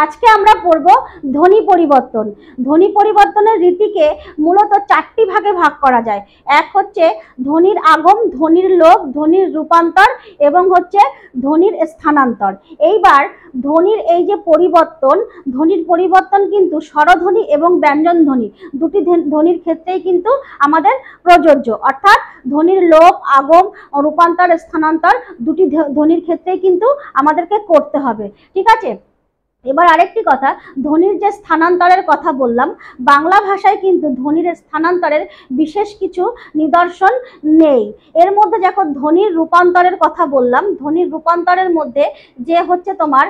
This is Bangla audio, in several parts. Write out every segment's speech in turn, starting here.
আজকে আমরা পড়ব ধ্বনি পরিবর্তন। ধ্বনি পরিবর্তনের রীতিকে মূলত চারটি ভাগে ভাগ করা যায়। এক হচ্ছে ধ্বনির আগম, ধ্বনির লোপ, ধ্বনির রূপান্তর এবং হচ্ছে ধ্বনির স্থানান্তর। এইবার ধ্বনির এই যে পরিবর্তন, ধ্বনির পরিবর্তন কিন্তু স্বরধ্বনি এবং ব্যঞ্জন ধ্বনি দুটি ধ্বনির ক্ষেত্রেই কিন্তু আমাদের প্রযোজ্য। অর্থাৎ ধ্বনির লোপ, আগম, রূপান্তর, স্থানান্তর দুটি ধ্বনির ক্ষেত্রেই কিন্তু আমাদেরকে করতে হবে। ঠিক আছে, এবার আরেকটি কথা, ধ্বনির যে স্থানান্তরের কথা বললাম, বাংলা ভাষায় কিন্তু ধ্বনির স্থানান্তরের বিশেষ কিছু নিদর্শন নেই। এর মধ্যে যখন ধ্বনির রূপান্তরের কথা বললাম, ধ্বনির রূপান্তরের মধ্যে যে হচ্ছে তোমার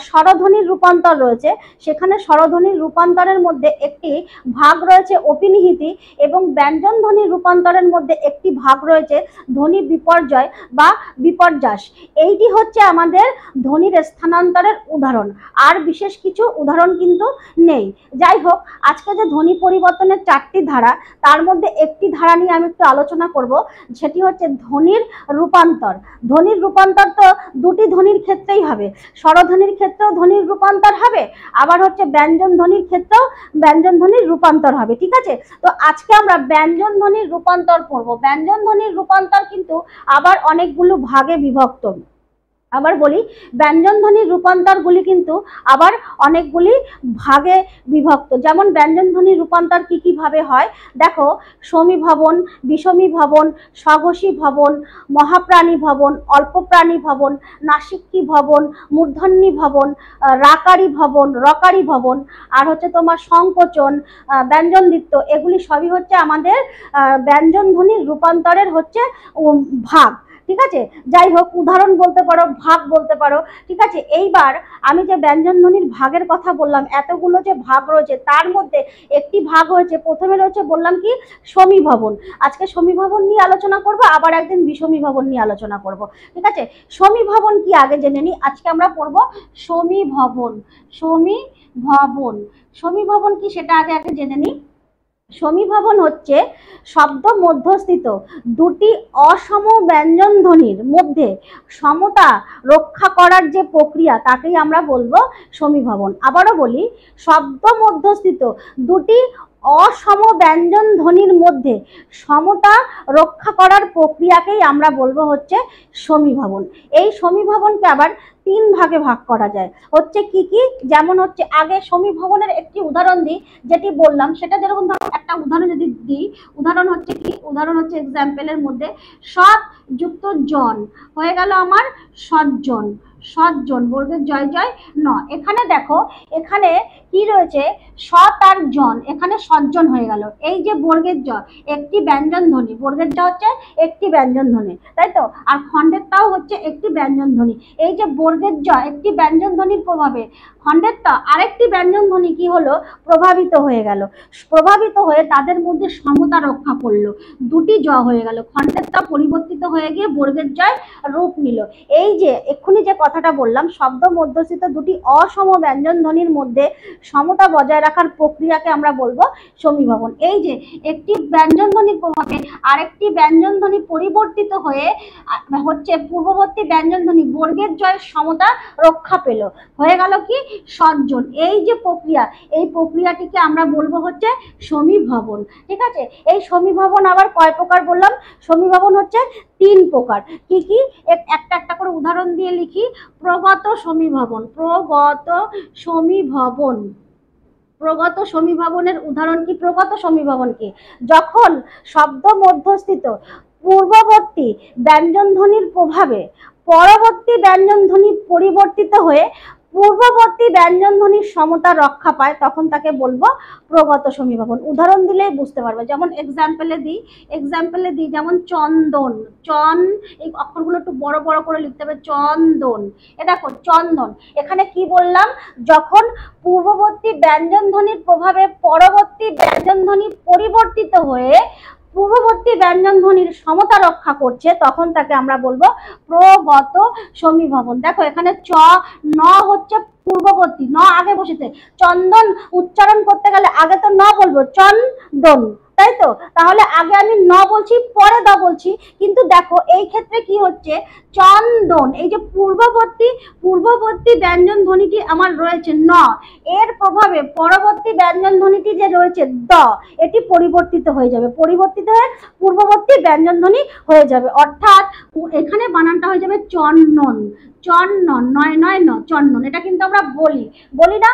স্বরধ্বনির রূপান্তর রয়েছে, সেখানে স্বরধ্বনির রূপান্তরের মধ্যে একটি ভাগ রয়েছে অপিনিহিতি এবং ব্যঞ্জন ধ্বনির রূপান্তরের মধ্যে একটি ভাগ রয়েছে ধ্বনি বিপর্যয় বা বিপর্যাস। এইটি হচ্ছে আমাদের ধ্বনির স্থানান্তরের উদাহরণ, আর বিশেষ কিছু উদাহরণ কিন্তু নেই। যাই হোক, আজকে যে ধ্বনি পরিবর্তনের চারটি ধারা, তার মধ্যে একটি ধারা নিয়ে আমি একটু আলোচনা করব, সেটি হচ্ছে ধ্বনির রূপান্তর। ধ্বনির রূপান্তর তো দুটি ধ্বনির ক্ষেত্রেই হবে, স্বরধ্বনির ক্ষেত্রেও ধ্বনির রূপান্তর হবে, আবার হচ্ছে ব্যঞ্জন ধ্বনির ক্ষেত্রেও ব্যঞ্জন ধ্বনির রূপান্তর হবে। ঠিক আছে, তো আজকে আমরা ব্যঞ্জন ধ্বনির রূপান্তর পড়ব। ব্যঞ্জন ধ্বনির রূপান্তর কিন্তু আবার অনেকগুলো ভাগে বিভক্ত। আবার বলি, ব্যঞ্জন ধ্বনির রূপান্তরগুলি কিন্তু আবার অনেকগুলি ভাগে বিভক্ত। যেমন ব্যঞ্জন ধ্বনির রূপান্তর কি কি ভাবে হয় দেখো, সমীভবন, বিষমীভবন, স্বঘোষী ভবন, মহাপ্রাণী ভবন, অল্পপ্রাণী ভবন, নাসিক্যী ভবন, মূর্ধন্যী ভবন, রাকারী ভবন, রকারী ভবন, আর হচ্ছে তোমার সংকোচন, ব্যঞ্জন দ্বিত্ব। এগুলি সবই হচ্ছে আমাদের ব্যঞ্জন ধ্বনির রূপান্তরের হচ্ছে ভাগ। ঠিক আছে, যাই হোক, উদাহরণ বলতে পারো, ভাগ বলতে পারো। ঠিক আছে, এইবার আমি যে ব্যঞ্জন ধ্বনির ভাগের কথা বললাম, এতগুলো যে ভাগ রয়েছে তার মধ্যে একটি ভাগ হয়েছে, প্রথমে রয়েছে বললাম কি সমীভবন। আজকে সমীভবন নিয়ে আলোচনা করব, আবার একদিন বিষমীভবন নিয়ে আলোচনা করব। ঠিক আছে, সমীভবন কি আগে জেনে নিই। আজকে আমরা পড়ব সমীভবন। সমীভবন, সমীভবন কি সেটা আগে জেনে নিই। সমীভবন হচ্ছে শব্দ মধ্যস্থিত দুটি অসম ব্যঞ্জন ধ্বনির মধ্যে সমতা রক্ষা করার যে প্রক্রিয়া, তাকেই আমরা বলবো সমীভবন। আবারও বলি, শব্দ মধ্যস্থিত দুটি অসম ব্যঞ্জন ধ্বনির মধ্যে সমতা রক্ষা করার প্রক্রিয়াকেই আমরা বলবো হচ্ছে সমীভবন। এই সমীভবনকে আবার তিন ভাগে ভাগ করা যায়। হচ্ছে কি কি, যেমন হচ্ছে আগে সমীভবনের একটি উদাহরণ দিই, যেটি বললাম সেটা যেরকম ধরো, একটা উদাহরণ যদি দিই, উদাহরণ হচ্ছে কি, উদাহরণ হচ্ছে এক্সাম্পলের মধ্যে সৎ যুক্ত জন হয়ে গেল আমার সজ্জন। সজ্জন বর্গের জয় জয় ন। এখানে দেখো, এখানে কি রয়েছে, সৎ আর জন, এখানে সজ্জন হয়ে গেল। এই যে বর্গের জ একটি ব্যঞ্জন ধ্বনি, বর্গের জ হচ্ছে একটি ব্যঞ্জন ধ্বনি, তাই তো, আর খণ্ডের তাও হচ্ছে একটি ব্যঞ্জন ধ্বনি। এই যে বর্গের জ একটি ব্যঞ্জন ধ্বনির প্রভাবে খণ্ডের তা আরেকটি ব্যঞ্জন ধ্বনি কি হলো, প্রভাবিত হয়ে গেল। প্রভাবিত হয়ে তাদের মধ্যে সমতা রক্ষা করলো, দুটি জ হয়ে গেল, খণ্ডের তা পরিবর্তিত হয়ে গিয়ে বর্গের জয় রূপ নিল। এই যে এক্ষুনি যে কথাটা বললাম, শব্দ মধ্যস্থিত দুটি অসম ব্যঞ্জন ধ্বনির মধ্যে সমতা বজায় রাখার প্রক্রিয়াকে আমরা বলবো সমীভবন। এই যে একটি ব্যঞ্জন ধ্বনির প্রভাবে আরেকটি ব্যঞ্জন ধ্বনি পরিবর্তিত হয়ে হচ্ছে পূর্ববর্তী ব্যঞ্জন ধ্বনি বর্গের জয়ের সমতা রক্ষা পেল, হয়ে গেল কি সজ্জন। এই যে প্রক্রিয়া, এই প্রক্রিয়াটিকে আমরা বলবো হচ্ছে সমীভবন। ঠিক আছে, এই সমীভবন আবার কয় প্রকার বললাম, সমীভবন হচ্ছে তিন প্রকার। কি কি, একটা একটা করে উদাহরণ দিয়ে লিখি। প্রগত সমীভবন, প্রগত সমীভবন। প্রগত সমীভবনের উদাহরণ কি, প্রগত সমীভবন কি, যখন শব্দ মধ্যস্থিত পূর্ববর্তী ব্যঞ্জন ধ্বনির প্রভাবে পরবর্তী ব্যঞ্জন ধ্বনি পরিবর্তিত হয়ে পূর্ববর্তী ব্যঞ্জন ধ্বনির সমতা রক্ষা পায়, তখন তাকে বলবো প্রগত সমীভবন। উদাহরণ দিলেই বুঝতে পারবে, যেমন এক্সাম্পলে দিই, যেমন চন্দন, চন, এই অক্ষরগুলো একটু বড় বড় করে লিখতে হবে, চন্দন। এ দেখো চন্দন, এখানে কি বললাম, যখন পূর্ববর্তী ব্যঞ্জন ধ্বনির প্রভাবে পরবর্তী ব্যঞ্জন ধ্বনি পরিবর্তিত হয়ে পূর্ববর্তী ব্যঞ্জন ধ্বনির সমতা রক্ষা করছে, তখন তাকে আমরা বলবো প্রগত সমীভবন। দেখো এখানে চ ন হচ্ছে পূর্ববর্তী, ন আগে বসেছে। চন্দন উচ্চারণ করতে গেলে আগে তো ন বলবো, চন্দন, তাই তো? তাহলে আগে আমি ন বলছি, পরে দ বলছি, কিন্তু দেখো এই ক্ষেত্রে কি হচ্ছে, চন্দন, এই যে পূর্ববর্তী ব্যঞ্জন ধ্বনিটি আমার রয়েছে ন, এর প্রভাবে পরবর্তী ব্যঞ্জন ধ্বনিটি যে রয়েছে দ, এটি পরিবর্তিত হয়ে যাবে, পরিবর্তিত হয়ে পূর্ববর্তী ব্যঞ্জন ধ্বনি হয়ে যাবে। অর্থাৎ এখানে বানানটা হয়ে যাবে চন্দন, চন্দন, নয় নয় ন, চন্দন। এটা কিন্তু আমরা বলি না,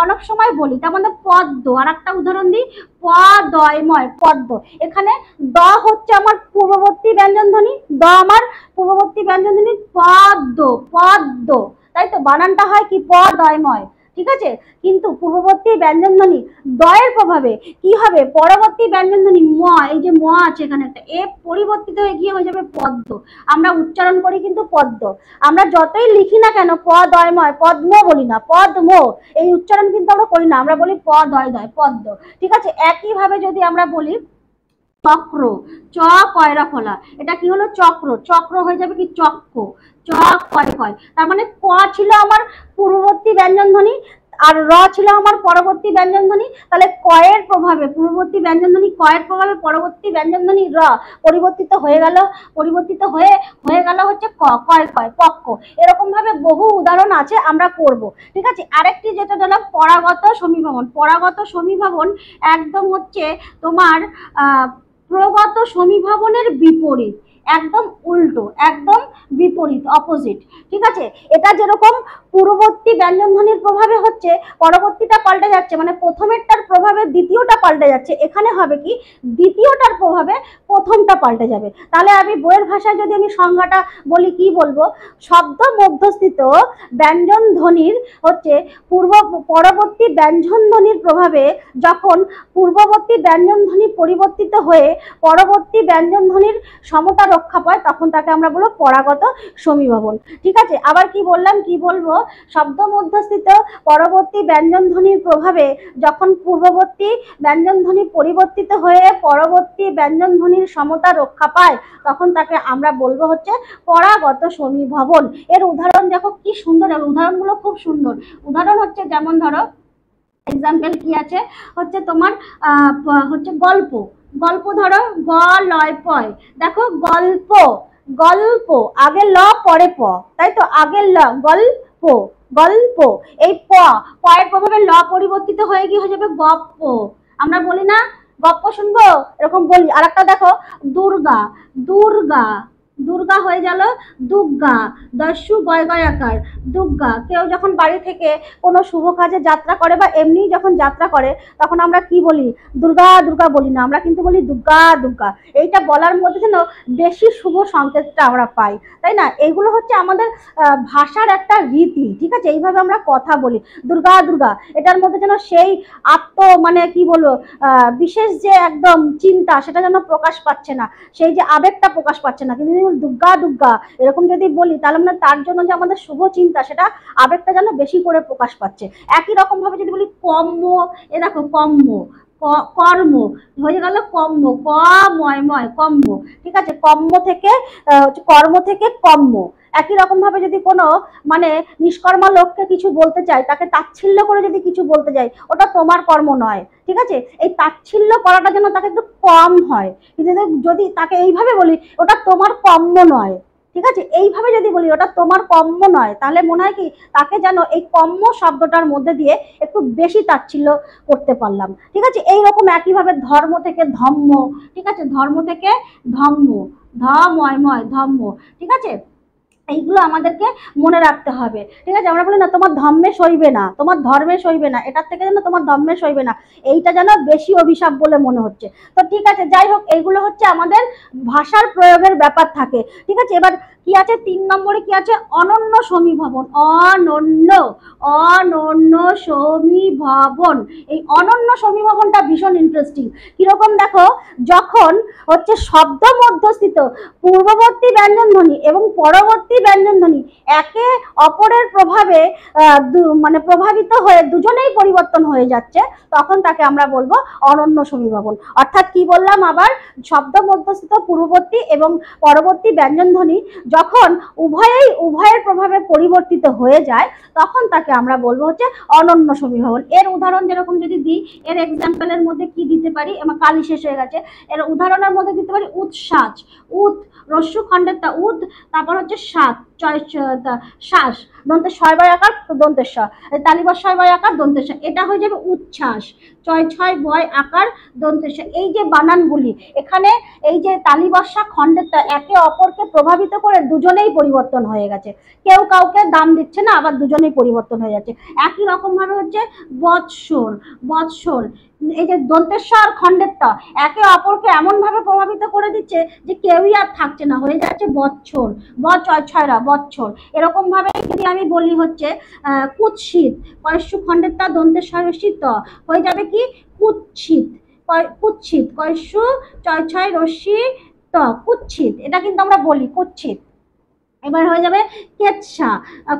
অনেক সময় বলি। তার মানে পদ্ম, আর একটা উদাহরণ দিই, পদয়ময়, পদ্ম। এখানে দ হচ্ছে আমার পূর্ববর্তী ব্যঞ্জন ধ্বনি, দ আমার পূর্ববর্তী ব্যঞ্জন ধ্বনি, পদ্ম, পদ্ম, তাই তো? বানানটা হয় কি, পদয়ময়, ঠিক আছে? কিন্তু পূর্ববর্তী ব্যঞ্জন ধ্বনি দয়ের প্রভাবে কি হবে, পরবর্তী ব্যঞ্জন ধ্বনি ম, এই যে ম আছে এখানে একটা, এ পরিবর্তিত হয়ে গিয়ে হয়ে যাবে পদ্ম। আমরা উচ্চারণ করি কিন্তু পদ্ম, আমরা যতই লিখি না কেন পদয়ময়, পদ্ম বলি না, পদ্ম, এই উচ্চারণ কিন্তু আমরা করি না, আমরা বলি পদয় দয়, পদ্ম, ঠিক আছে? একইভাবে যদি আমরা বলি চক্র, চ কয়রা ফলা, এটা কি হলো, চক্র, চক্র হয়ে যাবে কি, চক্র, চ কয় কয়। তার মানে ক ছিল আমার পূর্ববর্তী ব্যঞ্জন ধ্বনি, আর র ছিল আমার পরবর্তী ব্যঞ্জন ধ্বনি। তাহলে কয়ের প্রভাবে পূর্ববর্তী ব্যঞ্জন ধ্বনি, কয়ের প্রভাবে পরবর্তী ব্যঞ্জন ধ্বনি র পরিবর্তিত হয়ে গেল, পরিবর্তিত হয়ে গেল হচ্ছে ক, কয় কয়, পক্ক। এরকম ভাবে বহু উদাহরণ আছে, আমরা করব, ঠিক আছে? আরেকটি যেটা দিলাম পরাগত সমীভবন, পরাগত সমীভবন একদম হচ্ছে তোমার প্রগত সমীভবনের বিপরীত, একদম উল্টো, একদম বিপরীত, অপোজিট, ঠিক আছে? এটা যেরকম পূর্ববর্তী ব্যঞ্জন ধ্বনির প্রভাবে হচ্ছে পরবর্তীটা পাল্টে যাচ্ছে, মানে প্রথমেরটার প্রভাবে দ্বিতীয়টা পাল্টে যাচ্ছে, এখানে হবে কি, দ্বিতীয়টার প্রভাবে প্রথমটা পাল্টে যাবে। তাহলে আমি বইয়ের ভাষায় যদি আমি সংজ্ঞাটা বলি, কি বলবো, শব্দ মধ্যস্থিত ব্যঞ্জন ধ্বনির হচ্ছে পরবর্তী ব্যঞ্জন ধ্বনির প্রভাবে যখন পূর্ববর্তী ব্যঞ্জন ধ্বনি পরিবর্তিত হয়ে পরবর্তী ব্যঞ্জন ধ্বনির সমতা রক্ষা পায়, তখন তাকে আমরা বলবো পরাগত সমীভবন, ঠিক আছে? আবার কি বললাম, কি বলবো, শব্দ মধ্যস্থিত পরবর্তী ব্যঞ্জন ধ্বনির প্রভাবে যখন পূর্ববর্তী ব্যঞ্জন ধ্বনি পরিবর্তিত হয়ে পরবর্তী ব্যঞ্জন ধ্বনির সমতা রক্ষা পায়, তখন তাকে আমরা বলবো হচ্ছে পরাগত সমীভবন। এর উদাহরণ দেখো কি সুন্দর, উদাহরণগুলো খুব সুন্দর। উদাহরণ হচ্ছে যেমন ধরো এক্সাম্পল কি আছে, হচ্ছে তোমার হচ্ছে গল্প, গল্প ধরো গ লয় পয়, দেখো গল্প, গল্প, আগে ল পরে প, তাই তো? আগে ল, গল্প, গল্প, এই পয়ের প্রভাবে ল পরিবর্তিত হয়ে গিয়ে হয়ে যাবে গপ্প। আমরা বলি না গপ্প শুনবো, এরকম বলি। আর একটা দেখো দুর্গা, দুর্গা, দুর্গা হয়ে গেল দুর্গা, দস্যু গয় গয় আকার, দুর্গা। কেউ যখন বাড়ি থেকে কোনো শুভ কাজে যাত্রা করে বা এমনি যখন যাত্রা করে, তখন আমরা কি বলি, দুর্গা দুর্গা বলি না, আমরা কিন্তু বলি দুর্গা দুর্গা। এইটা বলার মধ্যে যেন বেশি শুভ সংকেতটা আমরা পাই, তাই না? এইগুলো হচ্ছে আমাদের ভাষার একটা রীতি, ঠিক আছে? এইভাবে আমরা কথা বলি, দুর্গা দুর্গা, এটার মধ্যে যেন সেই মানে কি বলবো, বিশেষ যে একদম চিন্তা, সেটা যেন প্রকাশ পাচ্ছে না, সেই যে আবেগটা প্রকাশ পাচ্ছে না। কিন্তু দুর্গা দুর্গা এরকম যদি বলি, তাহলে মানে তার জন্য যে আমাদের শুভ চিন্তা, সেটা আবেগটা যেন বেশি করে প্রকাশ পাচ্ছে। একই রকম ভাবে যদি বলি কম্ম, এ দেখো কম্ম, কর্ম হয়ে গেল কম্ম, ক ময় ময়, কম্ম, ঠিক আছে? কর্ম থেকে কম্ম। একই রকম ভাবে যদি কোনো মানে নিষ্কর্মা লোককে কিছু বলতে চাই, তাকে তাচ্ছিল্য করে যদি কিছু বলতে যাই, ওটা তোমার কর্ম নয়, ঠিক আছে? এই তাচ্ছিল্য করাটা যেন তাকে একটু কম হয়। কিন্তু যদি তাকে এইভাবে বলি, ওটা তোমার কর্ম নয়, ঠিক আছে? এইভাবে যদি বলি ওটা তোমার কম্ম নয়, তাহলে মনে হয় কি, তাকে যেন এই কম্ম শব্দটার মধ্যে দিয়ে একটু বেশি তাচ্ছিল্য করতে পারলাম, ঠিক আছে? এইরকম একইভাবে ধর্ম থেকে ধম্ম, ঠিক আছে? ধর্ম থেকে ধম্ম, ধময় ময়, ধম্ম, ঠিক আছে? এইগুলো আমাদেরকে মনে রাখতে হবে, ঠিক আছে? আমরা বলি না তোমার ধর্মে সইবে না, তোমার ধর্মে সইবে না, এটার থেকে যেন তোমার ধর্মে সইবে না, এইটা যেন বেশি অভিশাপ বলে মনে হচ্ছে। তো ঠিক আছে, যাই হোক, এইগুলো হচ্ছে আমাদের ভাষার প্রয়োগের ব্যাপার থাকে, ঠিক আছে? এবার কি আছে 3 নম্বরে, কি আছে, অনন্য সমীভবন, অনন্য, অনন্য সমীভবন। এই অনন্য সমীভবনটা ভীষণ ইন্টারেস্টিং। কিরকম দেখো, যখন হচ্ছে শব্দ মধ্যস্থিত পূর্ববর্তী ব্যঞ্জন ধ্বনি এবং পরবর্তী ব্যঞ্জন ধ্বনি একে অপরের প্রভাবে মানে প্রভাবিত হয়ে দুজনেই পরিবর্তন হয়ে যাচ্ছে, তখন তাকে আমরা বলবো অনন্য সমীভবন। অর্থাৎ কি বললাম আবার, শব্দ মধ্যস্থিত পূর্ববর্তী এবং পরবর্তী ব্যঞ্জন ধ্বনি যখন উভয়ের প্রভাবে পরিবর্তিত হয়ে যায় তখন তাকে আমরা বলবো হচ্ছে অনন্য সমীভবন। এর উদাহরণ যেরকম যদি দিই, এর এক্সাম্পলের মধ্যে কি দিতে পারি, আমার কালি শেষ হয়ে গেছে, এর উদাহরণের মধ্যে দিতে পারি উৎসাজ, উৎ রস্যু খণ্ডের তা উৎ, তারপর হচ্ছে সাত শ্বাস, দন্তের ছয় বয় আকার দন্তের স, তালিবাস ছয় বয় আকার দন্তের স, এটা হয়ে যাবে উচ্ছ্বাস, ছয় বয় আকার দন্তের স। এই যে বানানগুলি এখানে, এই যে তালিবাসা খণ্ডের তা একে অপরকে প্রভাবিত করে দুজনেই পরিবর্তন হয়ে গেছে, কেউ কাউকে দাম দিচ্ছে না, আবার দুজনেই পরিবর্তন হয়ে যাচ্ছে। একই রকম ভাবে হচ্ছে বৎসর, বৎসর, এই যে দন্তেশ্বর খণ্ডের ত একে অপরকে এমন ভাবে প্রভাবিত করে দিচ্ছে যে কেউই আর থাকছে না, হয়ে যাচ্ছে বৎসর, ছয়রা বৎসর। এরকম ভাবে যদি আমি বলি হচ্ছে কুৎসিত, কয়স্যু খণ্ডের তা দন্তেশ্বর ত হয়ে যাবে কি কুৎসিত, কুৎসিত কয়স্যু ছয় রশ্মি ত কুৎসিত, এটা কিন্তু আমরা বলি কুৎসিত। এবার হয়ে যাবে কেৎসা,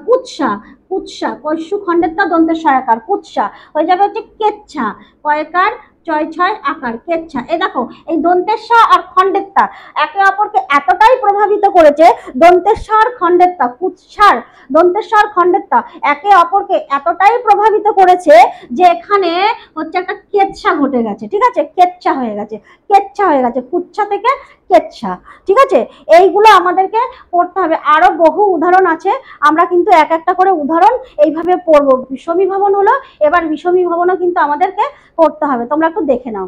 কুৎসা, কুৎসা কয়স্যু খণ্ডের তা দন্তের সয়াকার কুৎসা হয়ে যাবে হচ্ছে কেচ্ছা, কয়কার ছয় আকার কেচ্ছা। এই দেখো এই দন্তেশ্বর আর খণ্ডের তা একে অপরকে এতটাই প্রভাবিত করেছে, দন্তেশ্বর খণ্ডের তা কুৎসার, দন্তেশ্বর খণ্ডের তা একে অপরকে এতটাই প্রভাবিত করেছে যে এখানে হচ্ছে একটা কেচ্ছা ঘটে গেছে, ঠিক আছে, কেচ্ছা হয়ে গেছে, কেচ্ছা হয়ে গেছে, কুৎসা থেকে কেচ্ছা, ঠিক আছে। এইগুলো আমাদেরকে পড়তে হবে, আরো বহু উদাহরণ আছে, আমরা কিন্তু এক একটা করে উদাহরণ এইভাবে পড়বো। সমীভবন হলো, এবার বিষমীভবনও কিন্তু আমাদেরকে পড়তে হবে, তোমরা একটু দেখে নাও।